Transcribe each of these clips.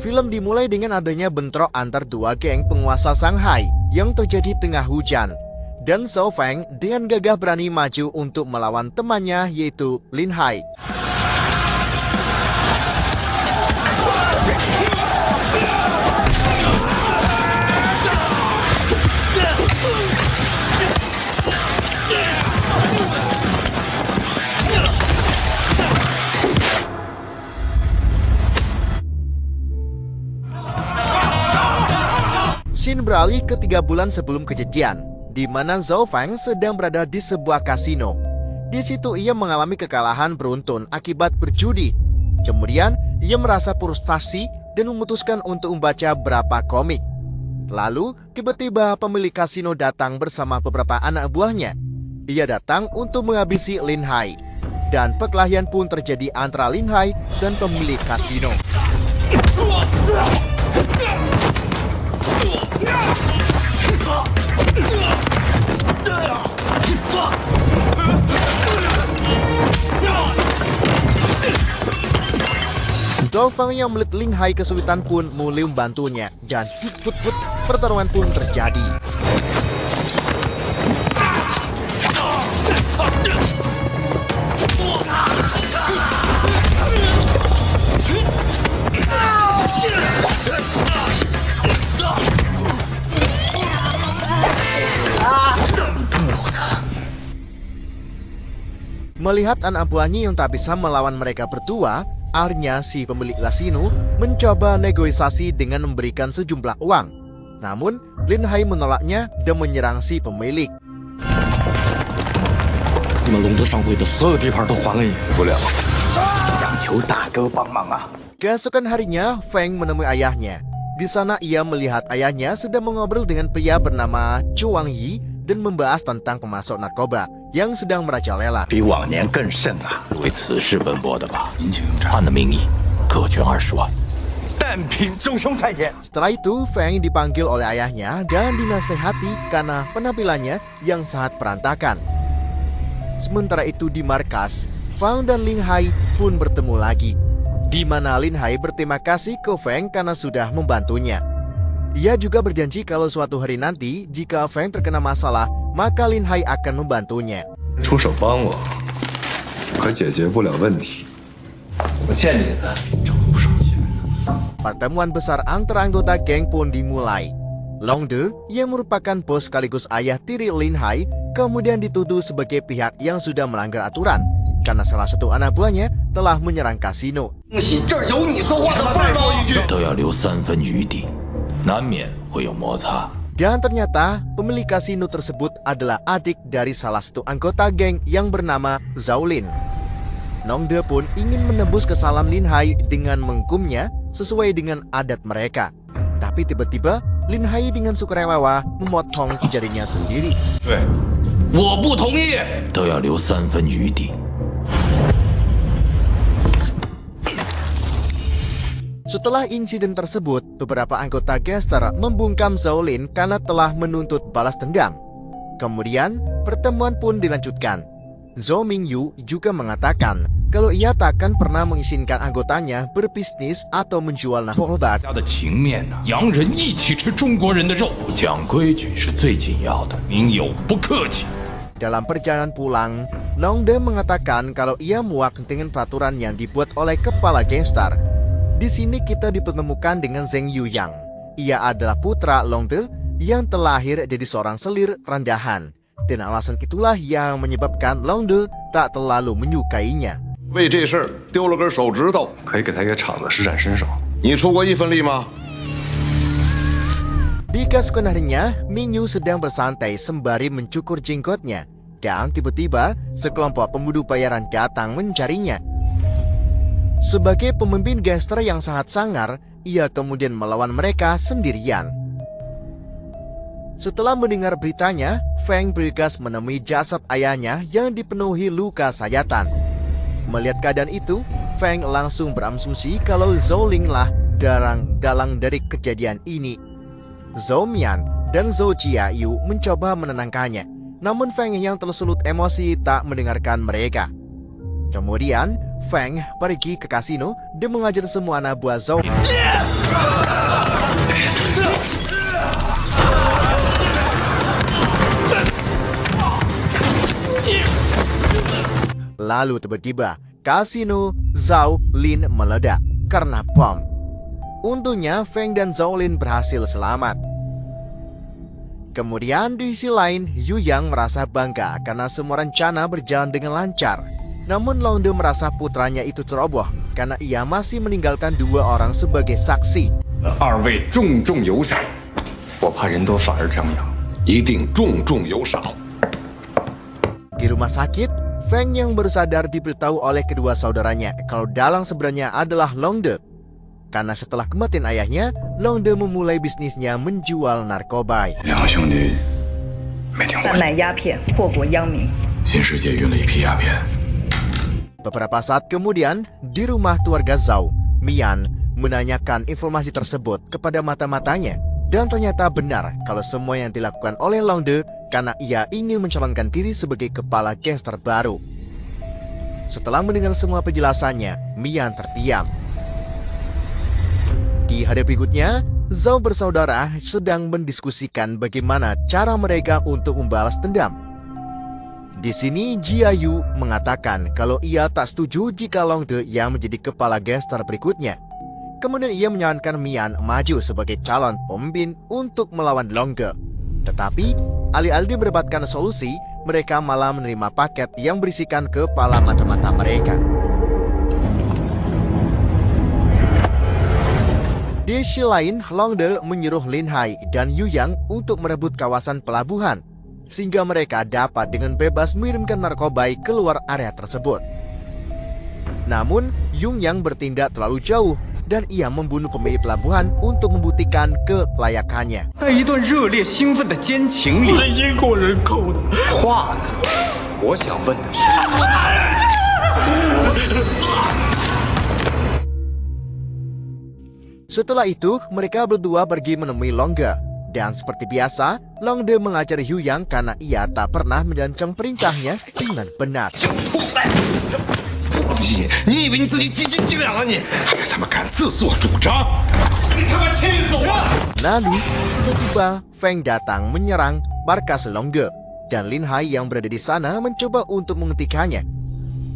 Film dimulai dengan adanya bentrok antar dua geng penguasa Shanghai yang terjadi tengah hujan. Dan Zhao Feng dengan gagah berani maju untuk melawan temannya yaitu Lin Hai. Scene beralih ke 3 bulan sebelum kejadian, di mana Zhao Feng sedang berada di sebuah kasino. Di situ ia mengalami kekalahan beruntun akibat berjudi. Kemudian ia merasa frustasi dan memutuskan untuk membaca beberapa komik. Lalu tiba-tiba pemilik kasino datang bersama beberapa anak buahnya. Ia datang untuk menghabisi Lin Hai. Dan perkelahian pun terjadi antara Lin Hai dan pemilik kasino. Zhao Feng yang melihat Lin Hai kesulitan pun mulai membantunya dan pertarungan pun terjadi. Melihat anak buahnya yang tak bisa melawan mereka berdua, akhirnya si pemilik kasino mencoba negosiasi dengan memberikan sejumlah uang. Namun, Lin Hai menolaknya dan menyerang si pemilik. Keesokan harinya, Feng menemui ayahnya. Di sana ia melihat ayahnya sedang mengobrol dengan pria bernama Zhu Wangyi dan membahas tentang pemasok narkoba yang sedang merajalela. Setelah itu, Feng dipanggil oleh ayahnya dan dinasehati karena penampilannya yang sangat berantakan. Sementara itu di markas, Feng dan Lin Hai pun bertemu lagi, di mana Lin Hai berterima kasih ke Feng karena sudah membantunya. Ia juga berjanji kalau suatu hari nanti jika Feng terkena masalah, maka Lin Hai akan membantunya. Pertemuan besar antara anggota geng pun dimulai. Long De yang merupakan bos sekaligus ayah tiri Lin Hai kemudian dituduh sebagai pihak yang sudah melanggar aturan karena salah satu anak buahnya telah menyerang kasino. Dan ternyata pemilik kasino tersebut adalah adik dari salah satu anggota geng yang bernama Zhao Lin. Long De pun ingin menebus kesalahan Lin Hai dengan menghukumnya sesuai dengan adat mereka. Tapi tiba-tiba Lin Hai dengan sukarela memotong jarinya sendiri. Setelah insiden tersebut, beberapa anggota gangster membungkam Zhao Lin karena telah menuntut balas dendam. Kemudian, pertemuan pun dilanjutkan. Zhou Mingyu juga mengatakan kalau ia takkan pernah mengizinkan anggotanya berbisnis atau menjual narkoba. Dalam perjalanan pulang, Long De mengatakan kalau ia muak dengan peraturan yang dibuat oleh kepala gangster. Di sini kita dipertemukan dengan Zheng Yuyang. Ia adalah putra Long De yang terlahir dari seorang selir rendahan. Dan alasan itulah yang menyebabkan Long De tak terlalu menyukainya. Di keesokan harinya, Mingyu sedang bersantai sembari mencukur jenggotnya. Dan tiba-tiba, sekelompok pembunuh bayaran datang mencarinya. Sebagai pemimpin gangster yang sangat sangar, ia kemudian melawan mereka sendirian. Setelah mendengar beritanya, Feng bergegas menemui jasad ayahnya yang dipenuhi luka sayatan. Melihat keadaan itu, Feng langsung berasumsi kalau Zhao Ling lah dalang dari kejadian ini. Zhou Mian dan Zhou Jiayu mencoba menenangkannya, namun Feng yang tersulut emosi tak mendengarkan mereka. Kemudian, Feng pergi ke kasino dan mengajar semua anak buah Zhou Lalu tiba-tiba, kasino Zhao Lin meledak karena bom. Untungnya Feng dan Zhao Lin berhasil selamat. Kemudian di sisi lain, Yu Yang merasa bangga karena semua rencana berjalan dengan lancar. Namun Long De merasa putranya itu ceroboh karena ia masih meninggalkan 2 orang sebagai saksi. 2位重重有赏，我怕人多反而张扬，一定重重有赏。 Di rumah sakit, Feng yang baru sadar diberitahu oleh kedua saudaranya kalau dalang sebenarnya adalah Long De. Karena setelah kematian ayahnya, Long De memulai bisnisnya menjual narkoba. 两个兄弟没听过，贩卖鸦片，祸国殃民。新世界运了一批鸦片。 Beberapa saat kemudian, di rumah keluarga Zhao, Mian menanyakan informasi tersebut kepada mata-matanya. Dan ternyata benar kalau semua yang dilakukan oleh Long De karena ia ingin mencalonkan diri sebagai kepala gangster baru. Setelah mendengar semua penjelasannya, Mian terdiam. Di hari berikutnya, Zhao bersaudara sedang mendiskusikan bagaimana cara mereka untuk membalas dendam. Di sini Jiayu mengatakan kalau ia tak setuju jika Long De yang menjadi kepala gangster berikutnya. Kemudian ia menyarankan Mian maju sebagai calon pemimpin untuk melawan Long De. Tetapi, alih-alih mendapatkan solusi, mereka malah menerima paket yang berisikan kepala mata-mata mereka. Di sisi lain, Long De menyuruh Lin Hai dan Yu Yang untuk merebut kawasan pelabuhan, sehingga mereka dapat dengan bebas mengirimkan narkoba keluar area tersebut. Namun, Yung Yang bertindak terlalu jauh, dan ia membunuh pemilik pelabuhan untuk membuktikan kelayakannya. 在一段热烈兴奋的奸情里，是英国人扣的话呢？我想问的是， Setelah itu, mereka berdua pergi menemui Long De. Dan seperti biasa, Long De mengajar Yu Yang karena ia tak pernah menjalankan perintahnya dengan benar. 你以为你自己几斤几两啊你？还他妈敢自作主张！你他妈气死我！ Lalu, tiba-tiba Feng datang menyerang markas Long De. Dan Lin Hai yang berada di sana mencoba untuk menghentikannya.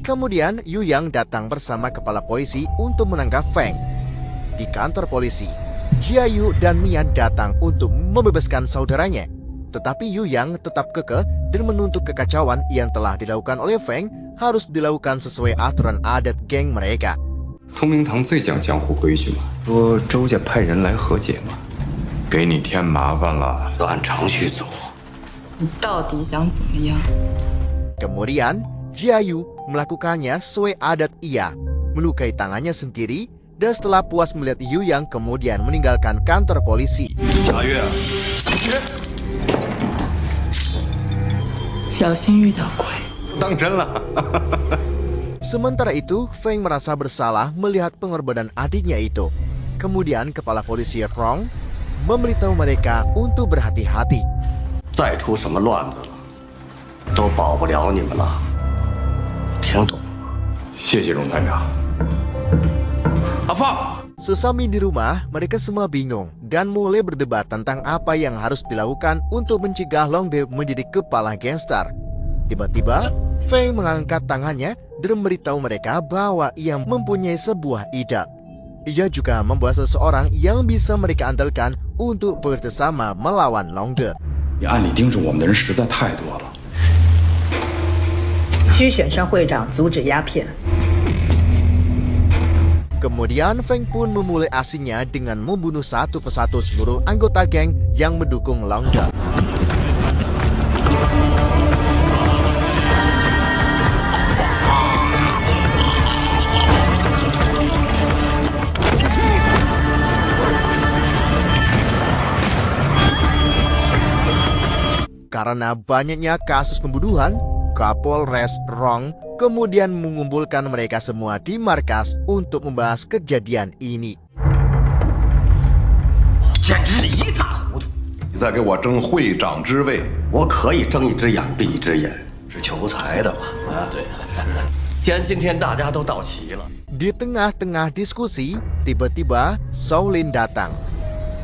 Kemudian, Yu Yang datang bersama kepala polisi untuk menangkap Feng. Di kantor polisi, Jiayu dan Mian datang untuk membebaskan saudaranya. Tetapi Yu Yang tetap kekeh dan menuntut kekacauan yang telah dilakukan oleh Feng harus dilakukan sesuai aturan adat geng mereka. 通明堂最讲江湖规矩嘛，说周家派人来和解嘛，给你添麻烦了，就按程序走。你到底想怎么样？ Kemudian, Jiayu melakukannya sesuai adat ia, melukai tangannya sendiri, dan setelah puas melihat Yu Yang kemudian meninggalkan kantor polisi. 查月，小心遇到鬼。 当真了。 Sementara itu, Feng merasa bersalah melihat pengorbanan adiknya itu. Kemudian kepala polisi Rong memberitahu mereka untuk berhati-hati. 再出什么乱子了，都保不了你们了，听懂了吗？谢谢荣探长。阿放， Sesampai di rumah, mereka semua bingung dan mulai berdebat tentang apa yang harus dilakukan untuk mencegah Long De menjadi kepala gangster. Tiba-tiba, Feng mengangkat tangannya dan memberitahu mereka bahwa ia mempunyai sebuah ide. Ia juga membawa seseorang yang bisa mereka andalkan untuk bekerjasama melawan Long De. 你暗里盯着我们的人实在太多了。需选上会长阻止鸦片。 Kemudian Feng pun memulai aksinya dengan membunuh satu persatu seluruh anggota geng yang mendukung Long De. Karena banyaknya kasus pembunuhan, Kapolres Rong kemudian mengumpulkan mereka semua di markas untuk membahas kejadian ini. 简直是一塌糊涂！你再给我争会长之位，我可以睁一只眼闭一只眼，是求财的嘛？啊，对。既然今天大家都到齐了， Di tengah-tengah diskusi, tiba-tiba Shaolin datang.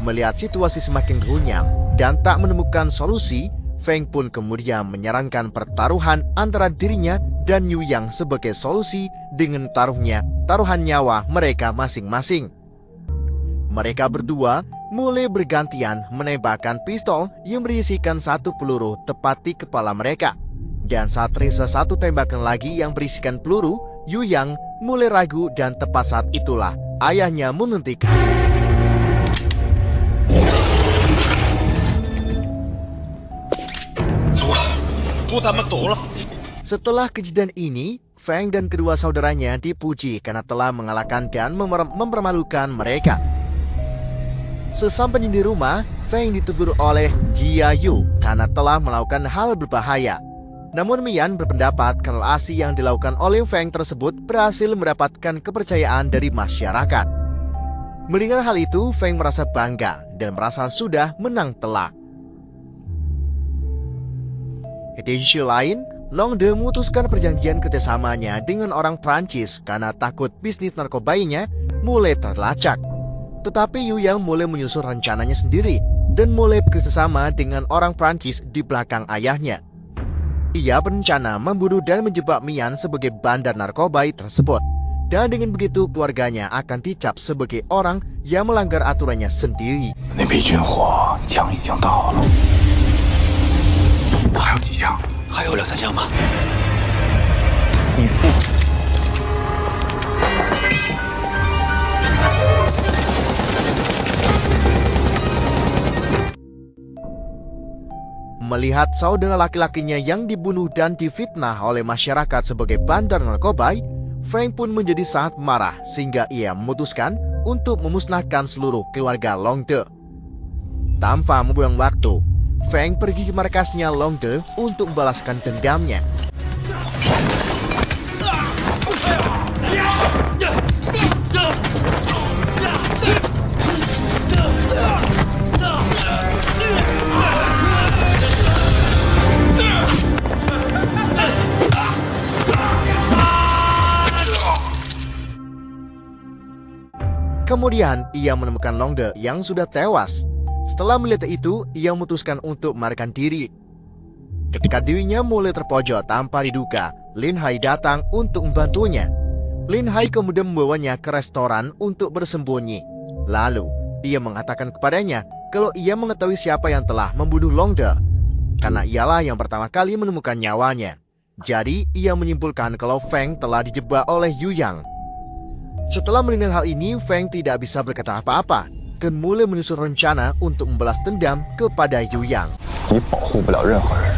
Melihat situasi semakin runyam dan tak menemukan solusi, Feng pun kemudian menyarankan pertaruhan antara dirinya dan Yu Yang sebagai solusi dengan taruhan nyawa mereka masing-masing. Mereka berdua mulai bergantian menembakkan pistol yang berisikan 1 peluru tepat di kepala mereka. Dan saat terisa 1 tembakan lagi yang berisikan peluru, Yu Yang mulai ragu dan tepat saat itulah ayahnya menghentikannya. Setelah kejadian ini, Feng dan kedua saudaranya dipuji karena telah mengalahkan dan mempermalukan mereka. Sesampainya di rumah, Feng ditegur oleh Jia Yu karena telah melakukan hal berbahaya. Namun Mian berpendapat kalau aksi yang dilakukan oleh Feng tersebut berhasil mendapatkan kepercayaan dari masyarakat. Mendengar hal itu, Feng merasa bangga dan merasa sudah menang telak. Di sisi lain, Long De memutuskan perjanjian kerjasamanya dengan orang Prancis karena takut bisnis narkobanya mulai terlacak. Tetapi Yu Yang mulai menyusun rencananya sendiri dan mulai bekerjasama dengan orang Prancis di belakang ayahnya. Ia berencana membunuh dan menjebak Mian sebagai bandar narkoba tersebut. Dan dengan begitu keluarganya akan dicap sebagai orang yang melanggar aturannya sendiri. 那批军火枪已经到了，还有几枪？还有2、3箱吧。你付。 Melihat saudara laki-lakinya yang dibunuh dan difitnah oleh masyarakat sebagai bandar narkoba, Feng pun menjadi sangat marah sehingga ia memutuskan untuk memusnahkan seluruh keluarga Long De. Tanpa membuang waktu, Feng pergi ke markasnya Long De untuk membalaskan dendamnya. Kemudian ia menemukan Long De yang sudah tewas. Setelah melihat itu, ia memutuskan untuk melarikan diri. Ketika dirinya mulai terpojok tanpa diduga, Lin Hai datang untuk membantunya. Lin Hai kemudian membawanya ke restoran untuk bersembunyi. Lalu, ia mengatakan kepadanya kalau ia mengetahui siapa yang telah membunuh Long De, karena ialah yang pertama kali menemukan nyawanya. Jadi, ia menyimpulkan kalau Feng telah dijebak oleh Yu Yang. Setelah mendengar hal ini, Feng tidak bisa berkata apa-apa dan mulai menyusun rencana untuk membalas dendam kepada Yu Yang. 你保护不了任何人，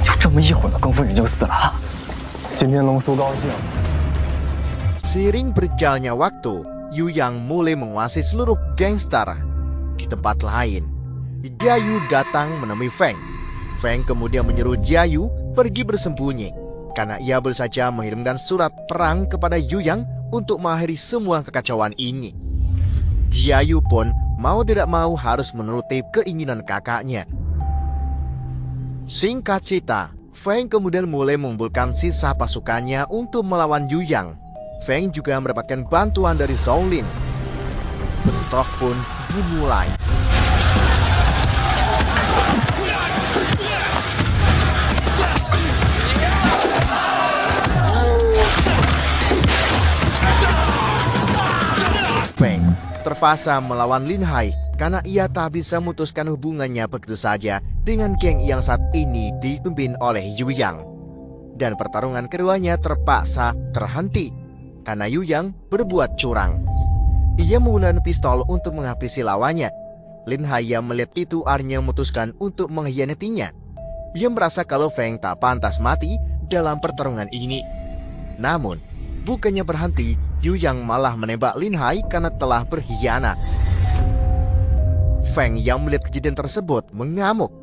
就这么一会儿，更夫人就死了。今天龙叔高兴。 Seiring berjalannya waktu, Yu Yang mulai menguasai seluruh gangster. Di tempat lain, Jia Yu datang menemui Feng. Feng kemudian menyuruh Jia Yu pergi bersembunyi karena ia baru saja mengirimkan surat perang kepada Yu Yang untuk mengakhiri semua kekacauan ini. Jia Yu pun mau tidak mau harus menuruti keinginan kakaknya. Singkat cerita, Feng kemudian mulai mengumpulkan sisa pasukannya untuk melawan Yu Yang. Feng juga mendapatkan bantuan dari Shaolin. Bentrok pun dimulai. Feng terpaksa melawan Lin Hai karena ia tak bisa memutuskan hubungannya begitu saja dengan geng yang saat ini dipimpin oleh Yu Yang. Dan pertarungan keduanya terpaksa terhenti karena Yu Yang berbuat curang. Ia menggunakan pistol untuk menghabisi lawannya. Lin Hai yang melihat itu akhirnya memutuskan untuk mengkhianatinya. Ia merasa kalau Feng tak pantas mati dalam pertarungan ini. Namun, bukannya berhenti, Yu Yang malah menembak Lin Hai karena telah berkhianat. Feng yang melihat kejadian tersebut mengamuk.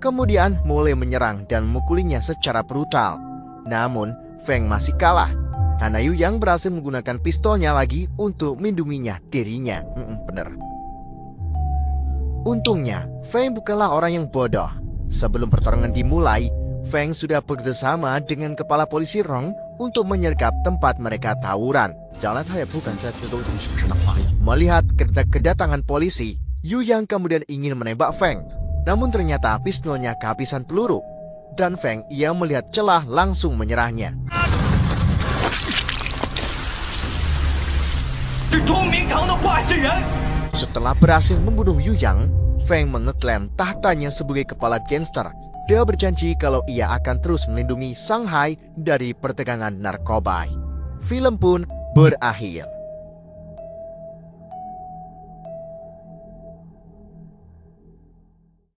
Kemudian mulai menyerang dan memukulinya secara brutal. Namun, Feng masih kalah karena Yu Yang berhasil menggunakan pistolnya lagi untuk melindunginya dirinya. Bener. Untungnya, Feng bukanlah orang yang bodoh. Sebelum pertarungan dimulai, Feng sudah bekerjasama dengan kepala polisi Rong untuk menyergap tempat mereka tawuran. Melihat kedatangan polisi, Yu Yang kemudian ingin menembak Feng. Namun ternyata pistolnya kehabisan peluru. Dan Feng ia melihat celah langsung menyerahnya. Setelah berhasil membunuh Yu Yang, Feng mengeklaim tahtanya sebagai kepala gangster. Dia berjanji kalau ia akan terus melindungi Shanghai dari perdagangan narkoba. Film pun berakhir.